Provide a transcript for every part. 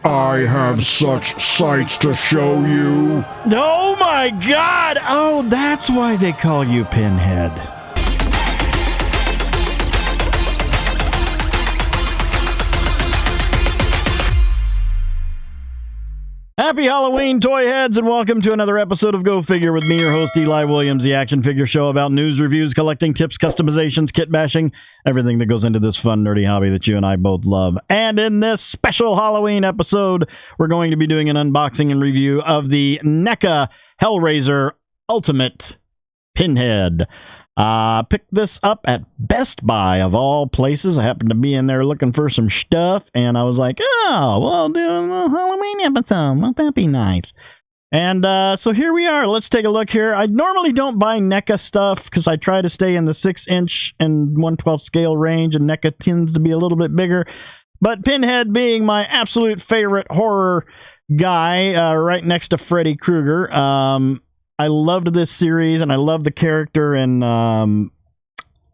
I have such sights to show you. Oh my God! Oh, that's why they call you Pinhead. Happy Halloween, toy heads, and welcome to another episode of Go Figure with me, your host, Eli Williams, the action figure show about news, reviews, collecting, tips, customizations, kit bashing, everything that goes into this fun, nerdy hobby that you and I both love. And in this special Halloween episode, we're going to be doing an unboxing and review of the NECA Hellraiser Ultimate Pinhead. Picked this up at Best Buy, of all places. I happened to be in there looking for some stuff, and I was like, oh, well, doing a Halloween episode. Won't that be nice? And so here we are. Let's take a look here. I normally don't buy NECA stuff because I try to stay in the 6-inch and 1/12 scale range, and NECA tends to be a little bit bigger. But Pinhead being my absolute favorite horror guy, right next to Freddy Krueger, I loved this series, and I love the character, and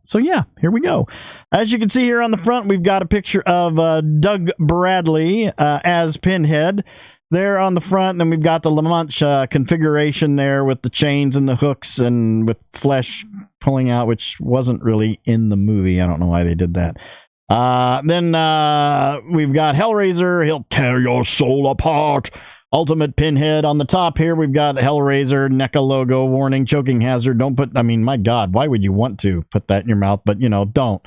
so yeah, here we go. As you can see here on the front, we've got a picture of Doug Bradley as Pinhead there on the front, and then we've got the La Mancha configuration there with the chains and the hooks and with flesh pulling out, which wasn't really in the movie. I don't know why they did that. Then we've got Hellraiser. He'll tear your soul apart. Ultimate Pinhead. On the top here, we've got Hellraiser, NECA logo, warning, choking hazard. Don't put, I mean, my God, why would you want to put that in your mouth? But, you know, don't.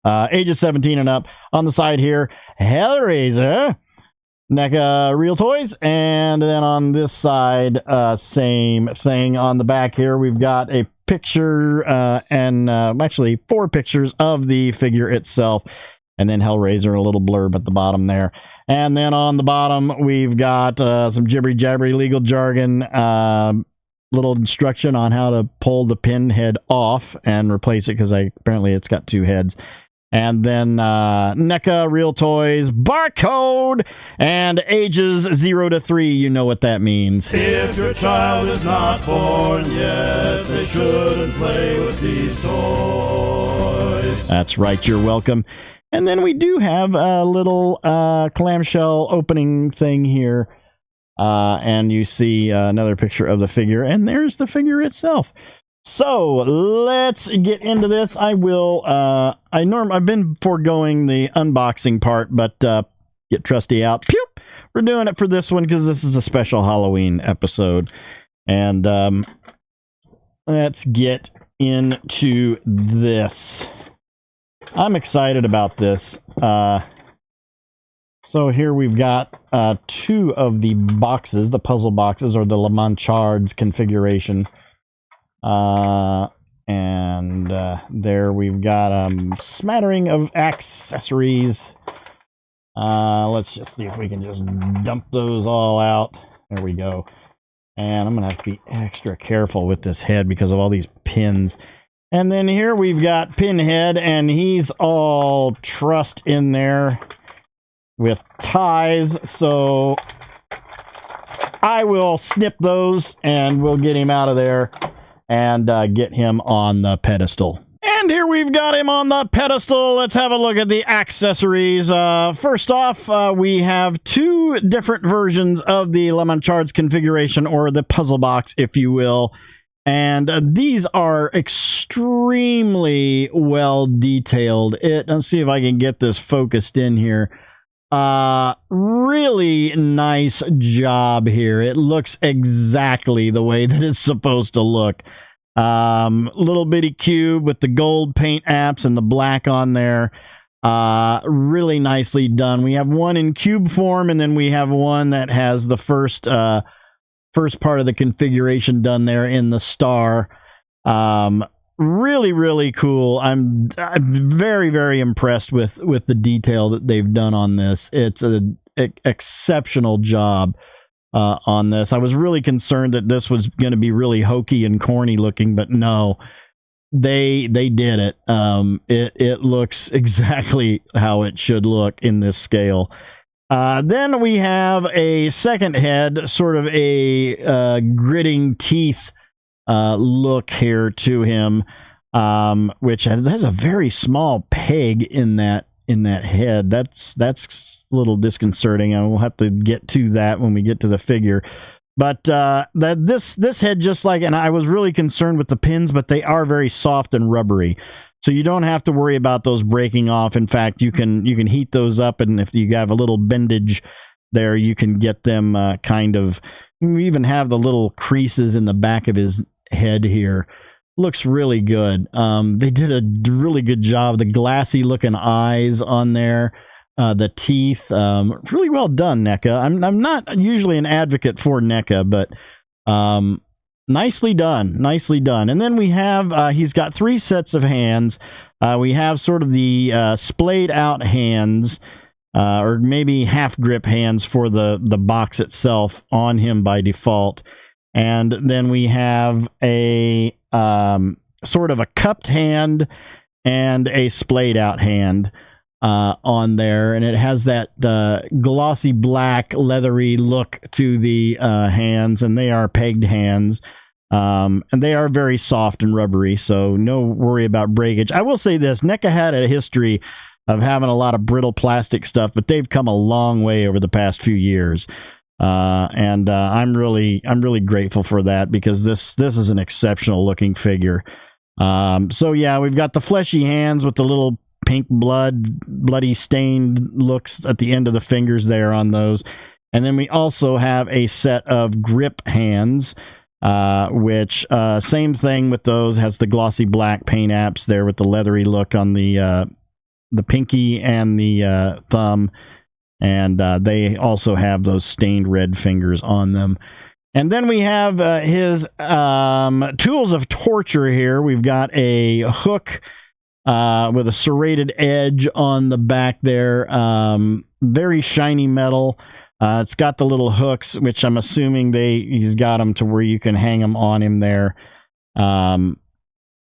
Ages 17 and up. On the side here, Hellraiser, NECA Real Toys. And then on this side, same thing. On the back here, we've got a picture and actually 4 pictures of the figure itself. And then Hellraiser, a little blurb at the bottom there. And then on the bottom, we've got some jibbery-jabbery legal jargon, little instruction on how to pull the Pinhead off and replace it, because apparently it's got 2 heads. And then NECA Real Toys, barcode, and ages 0 to 3. You know what that means. If your child is not born yet, they shouldn't play with these toys. That's right, you're welcome. And then we do have a little clamshell opening thing here. And you see another picture of the figure. And there's the figure itself. So let's get into this. I've been foregoing the unboxing part, but get Trusty out. Pew! We're doing it for this one because this is a special Halloween episode. And let's get into this. I'm excited about this. So here we've got 2 of the boxes, the puzzle boxes, or the La Mancha's configuration. And there we've got a smattering of accessories. Let's just see if we can just dump those all out. There we go. And I'm going to have to be extra careful with this head because of all these pins. And then here we've got Pinhead, and he's all trussed in there with ties. So I will snip those, and we'll get him out of there and get him on the pedestal. And here we've got him on the pedestal. Let's have a look at the accessories. First off, we have 2 different versions of the La Mancha's configuration, or the puzzle box, if you will. And these are extremely well detailed. Let's see if I can get this focused in here. Really nice job here. It looks exactly the way that it's supposed to look. Little bitty cube with the gold paint apps and the black on there. Really nicely done. We have one in cube form, and then we have one that has the first part of the configuration done there in the star. Really, really cool. I'm very, very impressed with the detail that they've done on this. It's an exceptional job on this. I was really concerned that this was going to be really hokey and corny looking, but no, they did it. It looks exactly how it should look in this scale. Then we have a second head, sort of a gritting teeth look here to him, which has a very small peg in that in that head. That's a little disconcerting, and we'll have to get to that when we get to the figure. But this head, just like, and I was really concerned with the pins, but they are very soft and rubbery, so you don't have to worry about those breaking off. In fact, you can heat those up, and if you have a little bendage there, you can get them kind of. We even have the little creases in the back of his head here. Looks really good. They did a really good job. The glassy looking eyes on there, the teeth, really well done, NECA. I'm not usually an advocate for NECA, but nicely done. And then we have he's got 3 sets of hands. We have sort of the splayed out hands, or maybe half grip hands for the box itself on him by default. And then we have a sort of a cupped hand and a splayed out hand on there. And it has that glossy black leathery look to the hands, and they are pegged hands. And they are very soft and rubbery, so no worry about breakage. I will say this, NECA had a history of having a lot of brittle plastic stuff, but they've come a long way over the past few years. And I'm really grateful for that, because this is an exceptional looking figure. So yeah, we've got the fleshy hands with the little pink bloody stained looks at the end of the fingers there on those. And then we also have a set of grip hands, which same thing with those, has the glossy black paint apps there with the leathery look on the pinky and the thumb. And they also have those stained red fingers on them. And then we have his tools of torture here. We've got a hook with a serrated edge on the back there. Very shiny metal. It's got the little hooks, which I'm assuming he's got them to where you can hang them on him there. And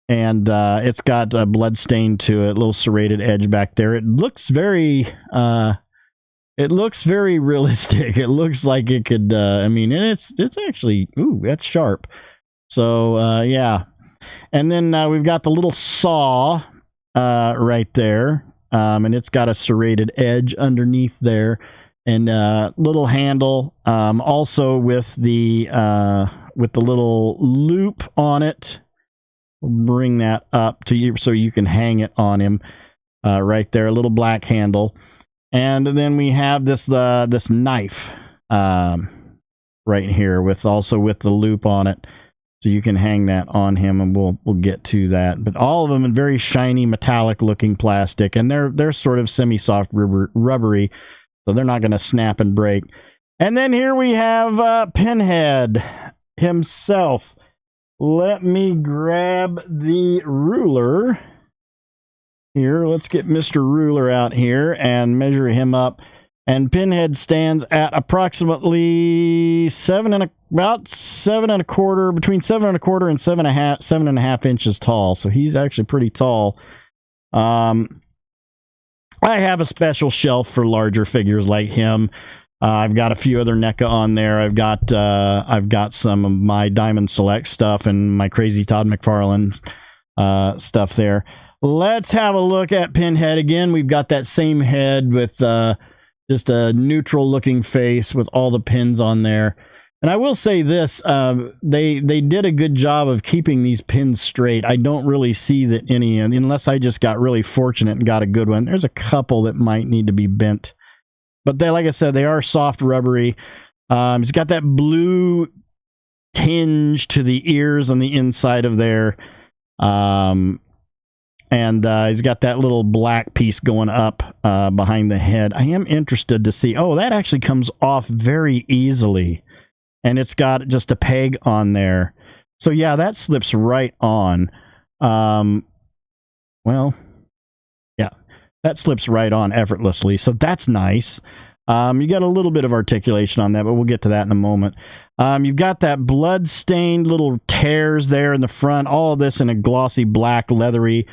it's got a blood stain to it, a little serrated edge back there. It looks very realistic. It looks like it could, and it's actually, ooh, that's sharp. So, yeah. And then we've got the little saw right there, and it's got a serrated edge underneath there, and little handle, also with the little loop on it. We'll bring that up to you so you can hang it on him right there, a little black handle. And then we have this knife right here with the loop on it, so you can hang that on him, and we'll get to that. But all of them in very shiny metallic looking plastic, and they're sort of semi-soft rubbery, so they're not going to snap and break. And then here we have Pinhead himself. Let me grab the ruler. Here, let's get Mr. Ruler out here and measure him up. And Pinhead stands at approximately between 7 and a quarter and 7.5 inches tall. So he's actually pretty tall. I have a special shelf for larger figures like him. I've got a few other NECA on there. I've got some of my Diamond Select stuff and my Crazy Todd McFarlane stuff there. Let's have a look at Pinhead again. We've got that same head with just a neutral looking face with all the pins on there. And I will say this, they did a good job of keeping these pins straight. I don't really see that any, unless I just got really fortunate and got a good one. There's a couple that might need to be bent. But they, like I said, they are soft, rubbery. It's got that blue tinge to the ears on the inside of there. And he's got that little black piece going up behind the head. I am interested to see. Oh, that actually comes off very easily. And it's got just a peg on there. So, yeah, that slips right on. Well, yeah, that slips right on effortlessly. So that's nice. You got a little bit of articulation on that, but we'll get to that in a moment. You've got that blood-stained little tears there in the front. All of this in a glossy black leathery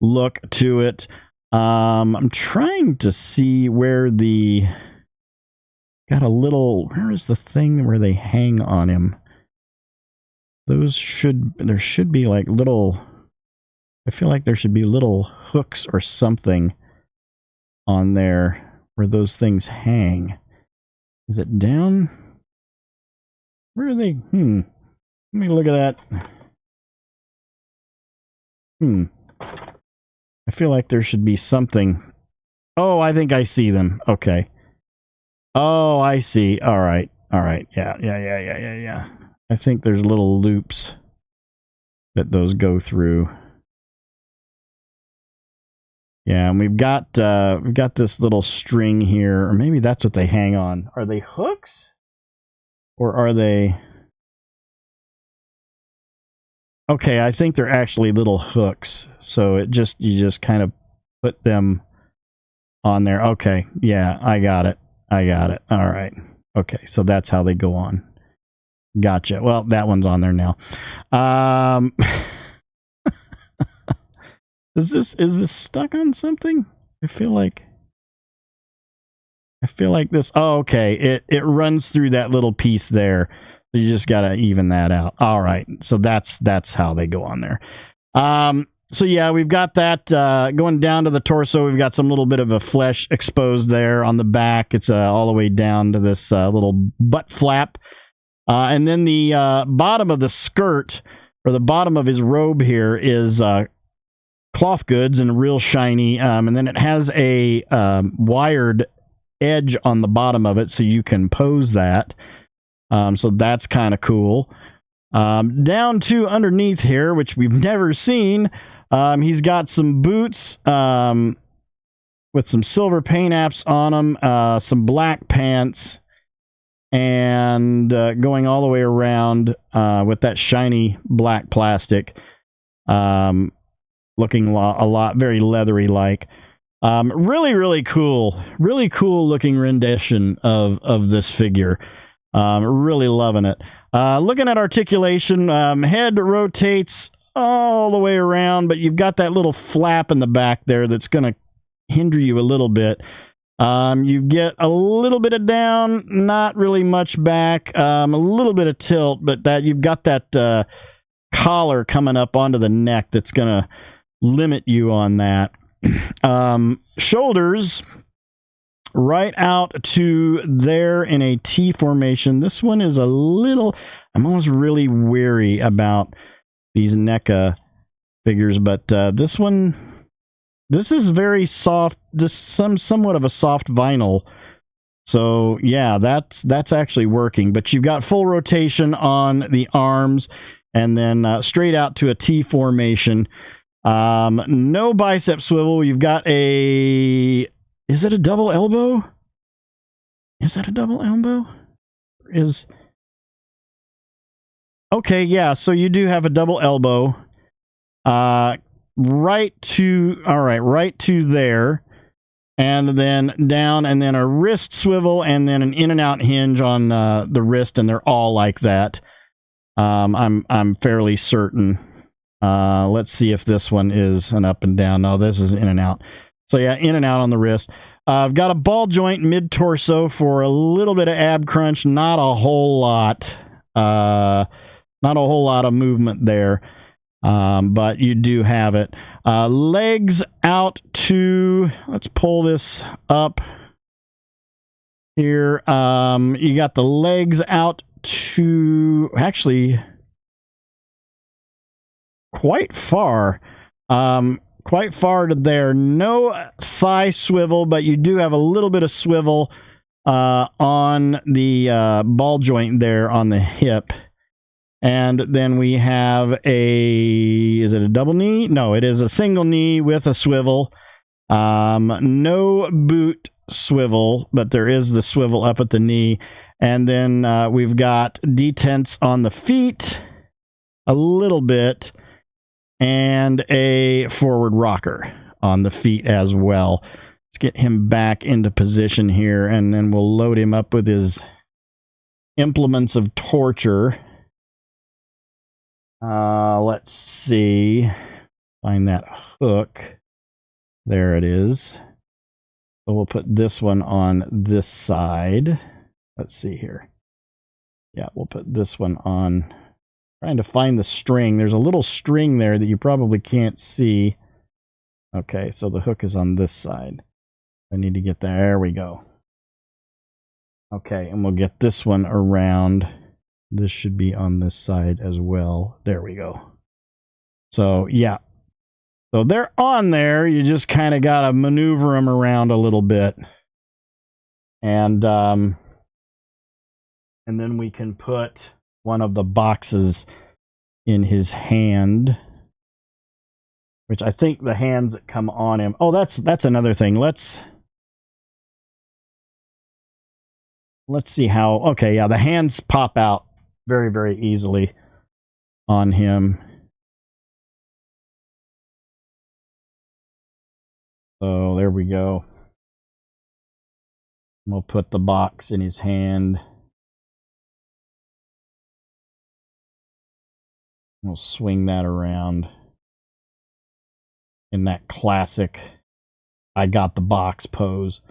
look to it. I'm trying to see where where is the thing where they hang on him? There should be like little, I feel like there should be little hooks or something on there where those things hang. Is it down? Where are they? Let me look at that. I feel like there should be something. Oh, I think I see them. Okay. Oh, I see. All right. All right. Yeah. I think there's little loops that those go through. Yeah, and we've got this little string here, or maybe that's what they hang on. Are they hooks? Or are they... Okay, I think they're actually little hooks. So you just kind of put them on there. Okay, yeah, I got it. All right. Okay, so that's how they go on. Gotcha. Well, that one's on there now. Is this stuck on something? I feel like this. Oh, okay. It runs through that little piece there. You just gotta even that out. All right. So that's how they go on there. So yeah, we've got that going down to the torso. We've got some little bit of a flesh exposed there on the back. It's all the way down to this little butt flap. And then the bottom of the skirt, or the bottom of his robe here, is cloth goods and real shiny. And then it has a wired edge on the bottom of it, so you can pose that. So that's kind of cool. Down to underneath here, which we've never seen, he's got some boots with some silver paint apps on them, some black pants, and going all the way around with that shiny black plastic, looking a lot very leathery like. Really cool looking rendition of this figure. Really loving it. Looking at articulation, head rotates all the way around, but you've got that little flap in the back there that's going to hinder you a little bit. You get a little bit of down, not really much back, a little bit of tilt, but that you've got that collar coming up onto the neck that's going to limit you on that. Shoulders right out to there in a T formation. This one is a little... I'm almost really weary about these NECA figures, but this one... This is very soft, somewhat of a soft vinyl. So yeah, that's actually working. But you've got full rotation on the arms, and then straight out to a T formation. No bicep swivel. You've got a... Is it a double elbow? Is that a double elbow? Okay, yeah, so you do have a double elbow. Right to there, and then down, and then a wrist swivel, and then an in and out hinge on the wrist, and they're all like that. I'm fairly certain. Let's see if this one is an up and down. No, this is in and out. So yeah, in and out on the wrist. I've got a ball joint mid-torso for a little bit of ab crunch. Not a whole lot. Not a whole lot of movement there. But you do have it. Legs out to... Let's pull this up here. You got the legs out to... Actually, quite far. Quite far to there. No thigh swivel, but you do have a little bit of swivel on the ball joint there on the hip. And then we have a... Is it a double knee? No, it is a single knee with a swivel. No boot swivel, but there is the swivel up at the knee. And then we've got detents on the feet a little bit. And a forward rocker on the feet as well. Let's get him back into position here, and then we'll load him up with his implements of torture. Let's see. Find that hook. There it is. So we'll put this one on this side. Let's see here. Yeah, we'll put this one on... Trying to find the string. There's a little string there that you probably can't see. Okay, so the hook is on this side. I need to get there. We go. Okay, and we'll get this one around. This should be on this side as well. There we go. So, yeah. So they're on there. You just kind of got to maneuver them around a little bit. And then we can put one of the boxes in his hand, which I think the hands that come on him. Oh, that's another thing. Let's see how. Okay, yeah, the hands pop out very, very easily on him. So there we go. We'll put the box in his hand. We'll swing that around in that classic I got the box pose.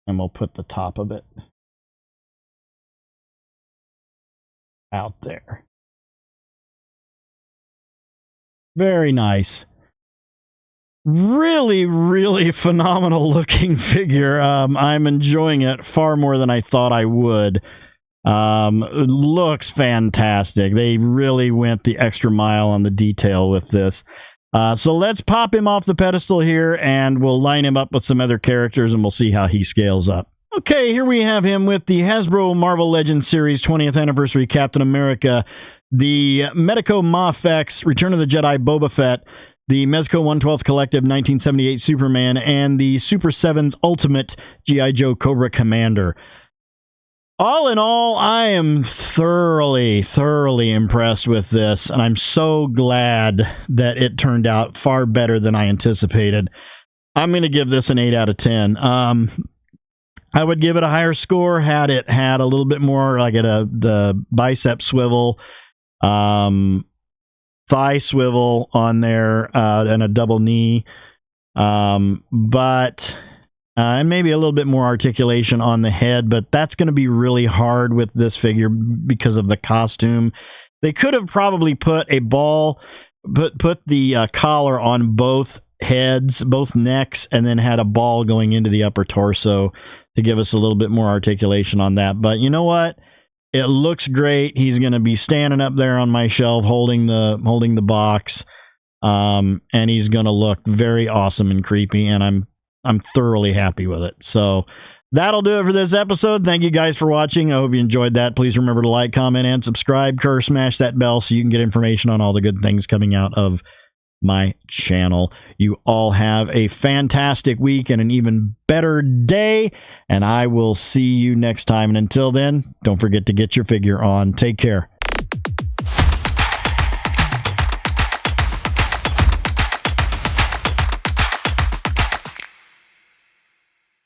And we'll put the top of it out there. Very nice. Really, really phenomenal looking figure. I'm enjoying it far more than I thought I would. It looks fantastic. They really went the extra mile on the detail with this. So let's pop him off the pedestal here, and we'll line him up with some other characters, and we'll see how he scales up. Okay, here we have him with the Hasbro Marvel Legends Series 20th Anniversary Captain America, the Medico mafex Return of the Jedi Boba Fett, the Mezco 112th Collective 1978 Superman, and the Super 7's Ultimate G.I. Joe Cobra Commander. All in all, I am thoroughly, thoroughly impressed with this, and I'm so glad that it turned out far better than I anticipated. I'm going to give this an 8 out of 10. I would give it a higher score had it had a little bit more, like the bicep swivel, thigh swivel on there, and a double knee, but and maybe a little bit more articulation on the head, but that's going to be really hard with this figure because of the costume. They could have probably put a ball, put the collar on both heads, both necks, and then had a ball going into the upper torso to give us a little bit more articulation on that. But you know what? It looks great. He's going to be standing up there on my shelf holding the box, and he's going to look very awesome and creepy, and I'm thoroughly happy with it. So that'll do it for this episode. Thank you guys for watching. I hope you enjoyed that. Please remember to like, comment, and subscribe. Smash that bell so you can get information on all the good things coming out of my channel. You all have a fantastic week and an even better day, and I will see you next time. And until then, don't forget to get your figure on. Take care.